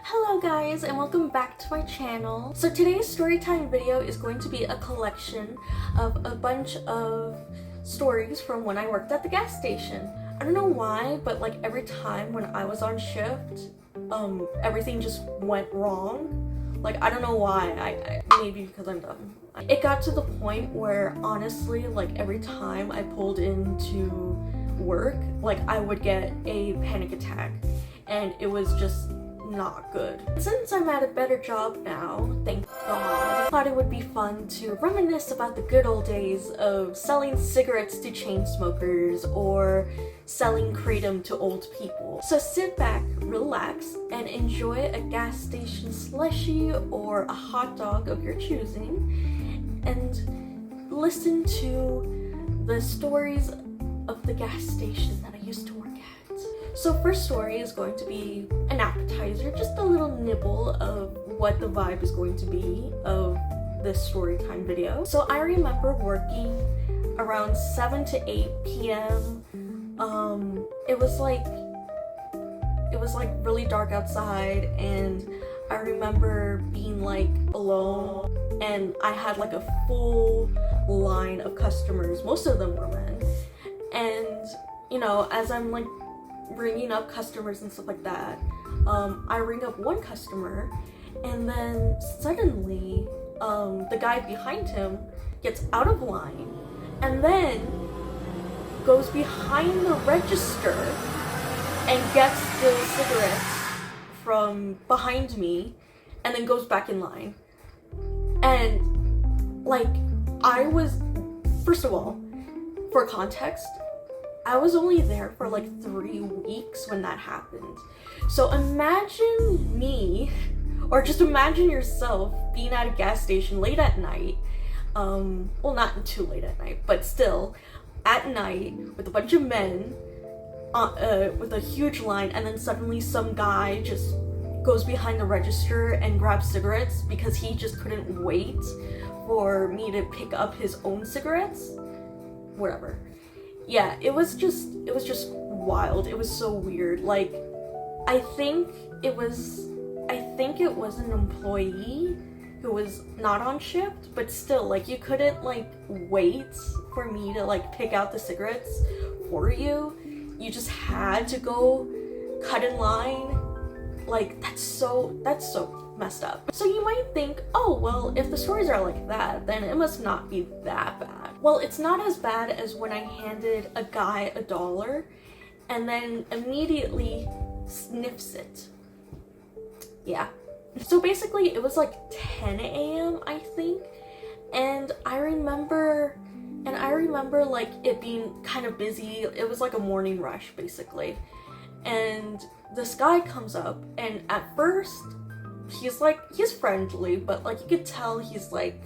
Hello guys, and welcome back to my channel. So today's storytime video is going to be a collection of a bunch of stories from when I worked at the gas station. I don't know why, but like every time when I was on shift, everything just went wrong. Like I don't know why, maybe because I'm dumb. It got to the point where honestly, like every time I pulled into work, like I would get a panic attack, and it was just not good. Since I'm at a better job now, thank God, I thought it would be fun to reminisce about the good old days of selling cigarettes to chain smokers or selling kratom to old people. So sit back, relax, and enjoy a gas station slushie or a hot dog of your choosing, and listen to the stories of the gas station that I used to work at. So first story is going to be an appetizer, just a little nibble of what the vibe is going to be of this story time video. So I remember working around 7 to 8 p.m. It was like really dark outside, and I remember being like alone, and I had like a full line of customers. Most of them were men. And you know, as I'm like ringing up customers and stuff like that, I ring up one customer, and then suddenly the guy behind him gets out of line and then goes behind the register and gets the cigarettes from behind me and then goes back in line. And like, I was, first of all, for context, I was only there for like 3 weeks when that happened. So imagine me, or just imagine yourself being at a gas station late at night. Well, not too late at night, but still at night with a bunch of men with a huge line, and then suddenly some guy just goes behind the register and grabs cigarettes because he just couldn't wait for me to pick up his own cigarettes. Whatever. Yeah, it was just wild. It was so weird. Like, I think it was an employee who was not on shift, but still, like, you couldn't like wait for me to like pick out the cigarettes for you. You just had to go cut in line. Like, that's so messed up. So you might think, oh well, if the stories are like that, then it must not be that bad. Well, it's not as bad as when I handed a guy $1 and then immediately sniffs it. Yeah. So basically it was like 10 a.m. I think, and I remember like it being kind of busy. It was like a morning rush basically. And this guy comes up, and at first he's friendly, but like you could tell he's like,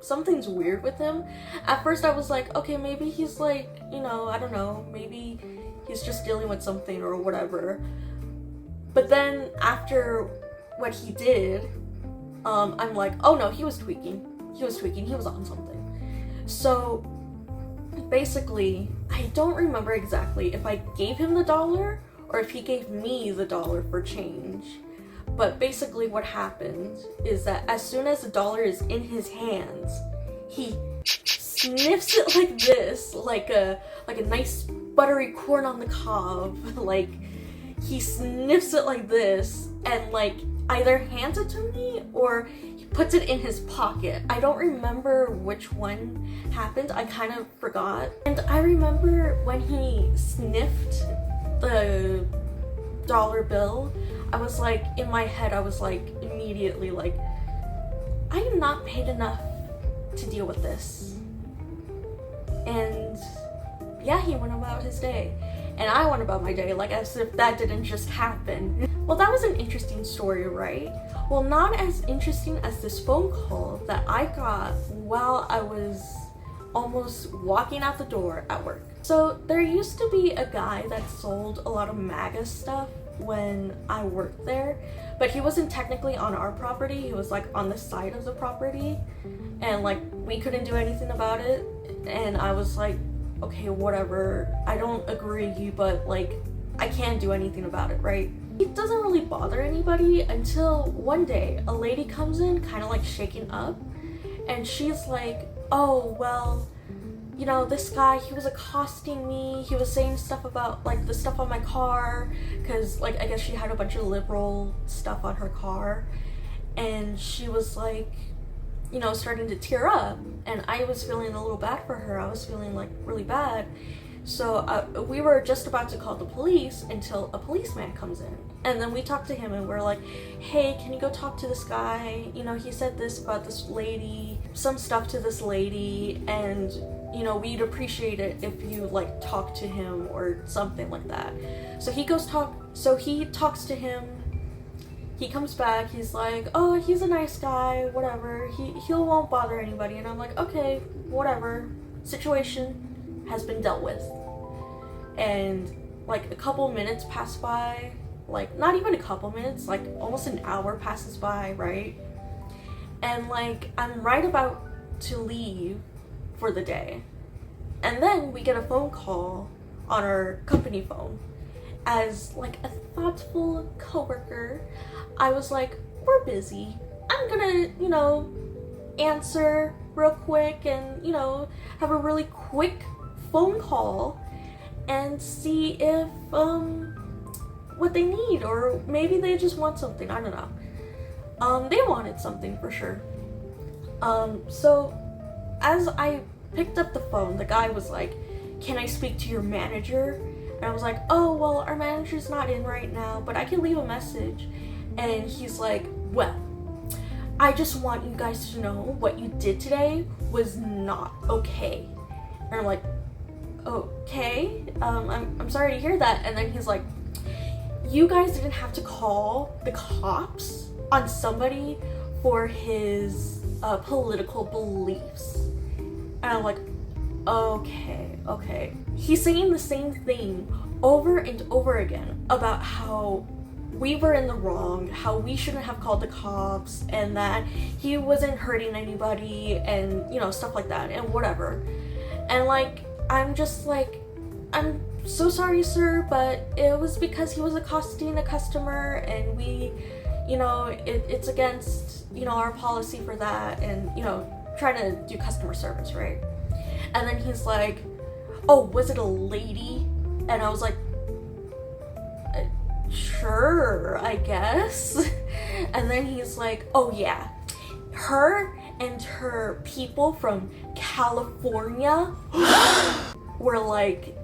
something's weird with him. At first I was like, okay, maybe he's like, you know, I don't know, maybe he's just dealing with something or whatever. But then after what he did, I'm like, oh no, he was tweaking, he was on something. So basically, I don't remember exactly if I gave him the $1 or if he gave me the $1 for change. But basically what happened is that as soon as the $1 is in his hands, he sniffs it like this, like a nice buttery corn on the cob. Like, he sniffs it like this and like either hands it to me or he puts it in his pocket. I don't remember which one happened. I kind of forgot. And I remember when he sniffed the $1 bill, I was like, in my head, I was like, immediately like, I am not paid enough to deal with this. And yeah, he went about his day. And I went about my day like as if that didn't just happen. Well, that was an interesting story, right? Well, not as interesting as this phone call that I got while I was almost walking out the door at work. So there used to be a guy that sold a lot of MAGA stuff when I worked there, but he wasn't technically on our property. He was like on the side of the property, and like we couldn't do anything about it. And I was like, okay, whatever, I don't agree, but like I can't do anything about it, right? It doesn't really bother anybody until one day a lady comes in kind of like shaking up, and she's like, oh, well, you know, this guy, he was accosting me, he was saying stuff about like the stuff on my car, because like I guess she had a bunch of liberal stuff on her car, and she was like, you know, starting to tear up, and I was feeling a little bad for her. I was feeling like really bad. So we were just about to call the police until a policeman comes in, and then we talked to him and we're like, hey, can you go talk to this guy? You know, he said this about this lady, some stuff to this lady, and you know, we'd appreciate it if you like talk to him or something like that. So he talks to him. He comes back, he's like, oh, he's a nice guy, whatever, he won't bother anybody. And I'm like, okay, whatever, situation has been dealt with. And like a couple minutes pass by, like not even a couple minutes, like almost an hour passes by, right? And like I'm right about to leave for the day, and then we get a phone call on our company phone. As like a thoughtful coworker, I was like, we're busy, I'm gonna, you know, answer real quick and, you know, have a really quick phone call and see if what they need, or maybe they just want something, I don't know. They wanted something for sure. So as I picked up the phone, the guy was like, can I speak to your manager? And I was like, oh, well, our manager's not in right now, but I can leave a message. And he's like, well, I just want you guys to know what you did today was not okay. And I'm like, okay, I'm sorry to hear that. And then he's like, you guys didn't have to call the cops on somebody for his political beliefs. And I'm like, okay. He's saying the same thing over and over again about how we were in the wrong, how we shouldn't have called the cops, and that he wasn't hurting anybody, and, you know, stuff like that, and whatever. And like, I'm just like, I'm so sorry, sir, but it was because he was accosting a customer, and we, you know, it's against, you know, our policy for that, and, you know, trying to do customer service, right? And then he's like, oh, was it a lady? And I was like, sure, I guess. And then he's like, oh yeah, her and her people from California were like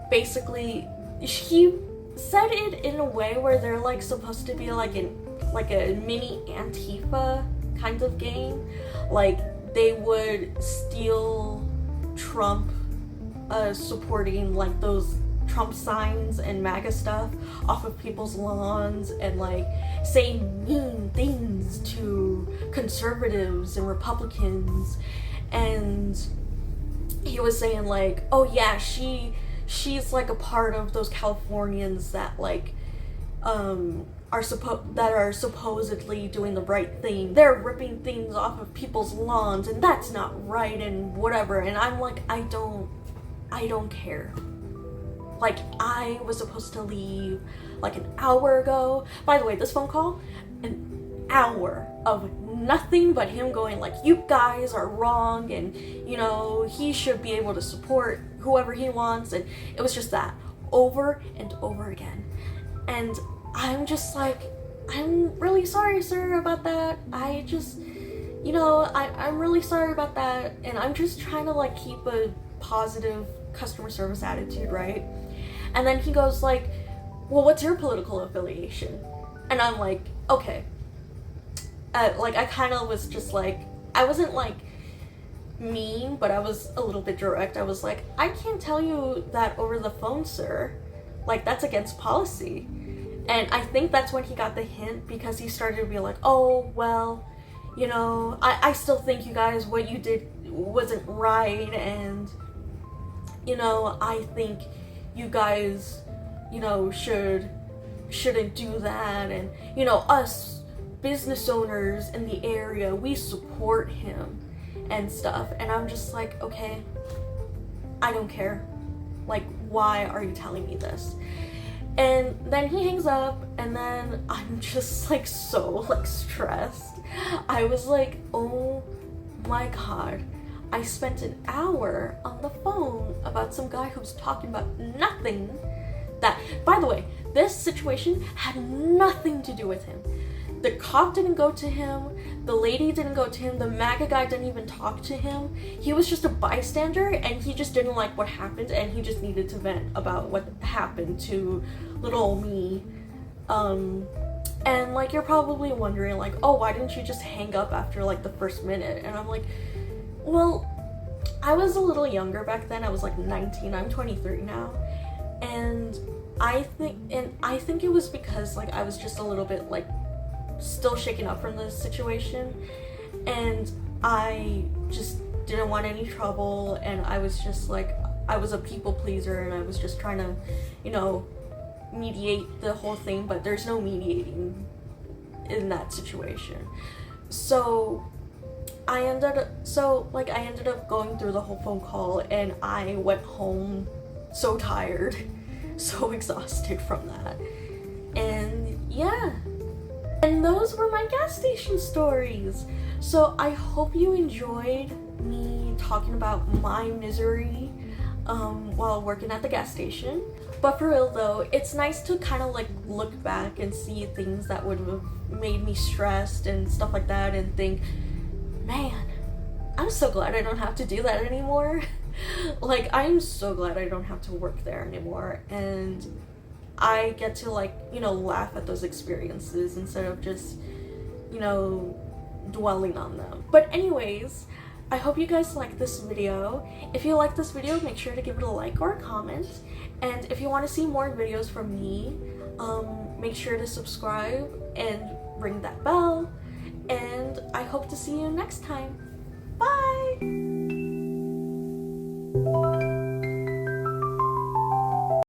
basically, he said it in a way where they're like supposed to be like a mini Antifa kind of gang. Like they would steal Trump supporting like those Trump signs and MAGA stuff off of people's lawns, and like saying mean things to conservatives and Republicans. And he was saying like, oh yeah, she's like a part of those Californians that like are supposedly doing the right thing. They're ripping things off of people's lawns, and that's not right, and whatever. And I'm like, I don't care. Like, I was supposed to leave like an hour ago. By the way, this phone call, an hour of nothing but him going like, you guys are wrong, and you know, he should be able to support whoever he wants. And it was just that over and over again. And I'm just like, I'm really sorry, sir, about that. I just, you know, I'm really sorry about that. And I'm just trying to like keep a positive customer service attitude, right? And then he goes like, well, what's your political affiliation? And I'm like, okay. Like I kind of was just like, I wasn't like mean, but I was a little bit direct. I was like, I can't tell you that over the phone, sir. Like, that's against policy. And I think that's when he got the hint, because he started to be like, oh, well, you know, I still think you guys, what you did wasn't right, and, you know, I think you guys, you know, shouldn't do that, and, you know, us business owners in the area, we support him and stuff. And I'm just like, okay, I don't care. Like, why are you telling me this? And then he hangs up, and then I'm just like so like stressed. I was like, oh my god, I spent an hour on the phone about some guy who's talking about nothing. That, by the way, this situation had nothing to do with him. The cop didn't go to him, the lady didn't go to him, the MAGA guy didn't even talk to him. He was just a bystander, and he just didn't like what happened, and he just needed to vent about what happened to little old me. And like, you're probably wondering like, oh, why didn't you just hang up after like the first minute? And I'm like, well, I was a little younger back then. I was like 19, I'm 23 now. And I think it was because like I was just a little bit like still shaken up from the situation, and I just didn't want any trouble, and I was just like, I was a people pleaser, and I was just trying to, you know, mediate the whole thing, but there's no mediating in that situation. So I ended up going through the whole phone call, and I went home so tired, so exhausted from that. And yeah, and those were my gas station stories. So I hope you enjoyed me talking about my misery while working at the gas station. But for real though, it's nice to kind of like look back and see things that would have made me stressed and stuff like that, and think, man, I'm so glad I don't have to do that anymore. Like, I'm so glad I don't have to work there anymore, and I get to like, you know, laugh at those experiences instead of just, you know, dwelling on them. But anyways, I hope you guys like this video. If you like this video, make sure to give it a like or a comment. And if you want to see more videos from me, make sure to subscribe and ring that bell. And I hope to see you next time. Bye!